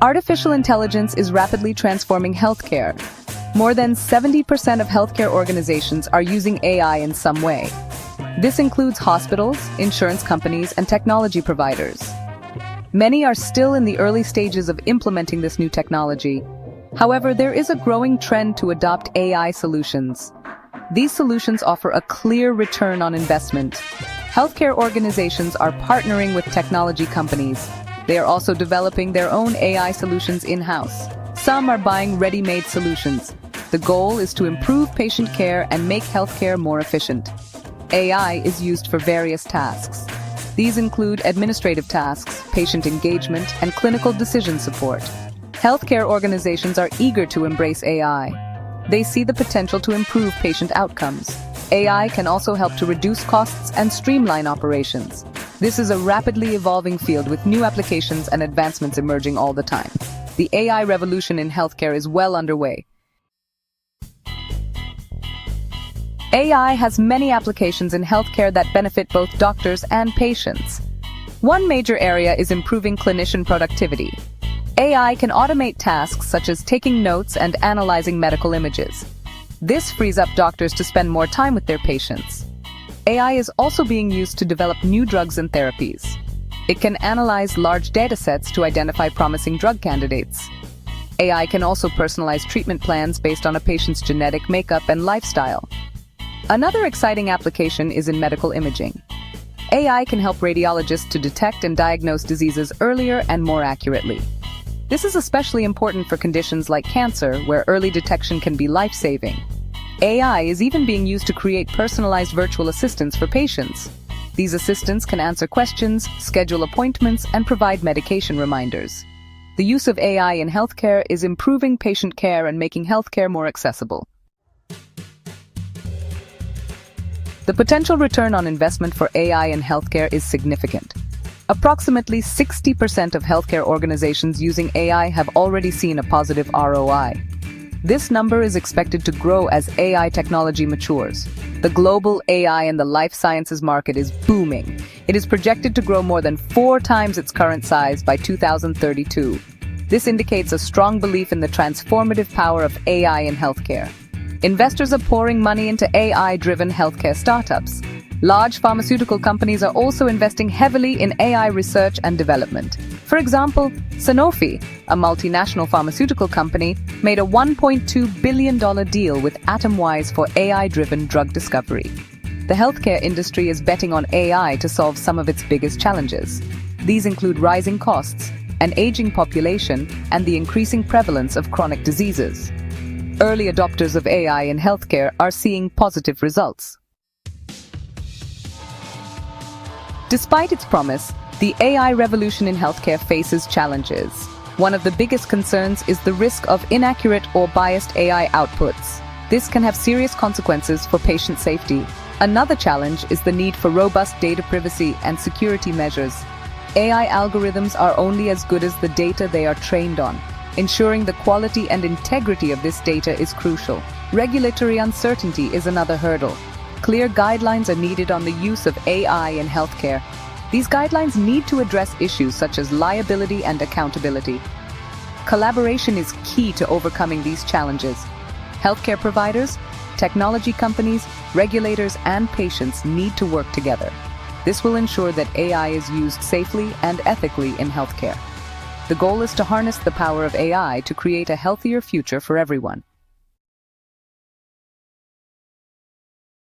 Artificial intelligence is rapidly transforming healthcare. More than 70% of healthcare organizations are using AI in some way. This includes hospitals, insurance companies, and technology providers. Many are still in the early stages of implementing this new technology. However, there is a growing trend to adopt AI solutions. These solutions offer a clear return on investment. Healthcare organizations are partnering with technology companies. They are also developing their own AI solutions in-house. Some are buying ready-made solutions. The goal is to improve patient care and make healthcare more efficient. AI is used for various tasks. These include administrative tasks, patient engagement, and clinical decision support. Healthcare organizations are eager to embrace AI. They see the potential to improve patient outcomes. AI can also help to reduce costs and streamline operations. This is a rapidly evolving field with new applications and advancements emerging all the time. The AI revolution in healthcare is well underway. AI has many applications in healthcare that benefit both doctors and patients. One major area is improving clinician productivity. AI can automate tasks such as taking notes and analyzing medical images. This frees up doctors to spend more time with their patients. AI is also being used to develop new drugs and therapies. It can analyze large datasets to identify promising drug candidates. AI can also personalize treatment plans based on a patient's genetic makeup and lifestyle. Another exciting application is in medical imaging. AI can help radiologists to detect and diagnose diseases earlier and more accurately. This is especially important for conditions like cancer, where early detection can be life-saving. AI is even being used to create personalized virtual assistants for patients. These assistants can answer questions, schedule appointments, and provide medication reminders. The use of AI in healthcare is improving patient care and making healthcare more accessible. The potential return on investment for AI in healthcare is significant. Approximately 60% of healthcare organizations using AI have already seen a positive ROI. This number is expected to grow as AI technology matures. The global AI and the life sciences market is booming. It is projected to grow more than 4 times its current size by 2032. This indicates a strong belief in the transformative power of AI in healthcare. Investors are pouring money into AI-driven healthcare startups. Large pharmaceutical companies are also investing heavily in AI research and development. For example, Sanofi, a multinational pharmaceutical company, made a $1.2 billion deal with Atomwise for AI-driven drug discovery. The healthcare industry is betting on AI to solve some of its biggest challenges. These include rising costs, an aging population, and the increasing prevalence of chronic diseases. Early adopters of AI in healthcare are seeing positive results. Despite its promise, the AI revolution in healthcare faces challenges. One of the biggest concerns is the risk of inaccurate or biased AI outputs. This can have serious consequences for patient safety. Another challenge is the need for robust data privacy and security measures. AI algorithms are only as good as the data they are trained on. Ensuring the quality and integrity of this data is crucial. Regulatory uncertainty is another hurdle. Clear guidelines are needed on the use of AI in healthcare. These guidelines need to address issues such as liability and accountability. Collaboration is key to overcoming these challenges. Healthcare providers, technology companies, regulators, and patients need to work together. This will ensure that AI is used safely and ethically in healthcare. The goal is to harness the power of AI to create a healthier future for everyone.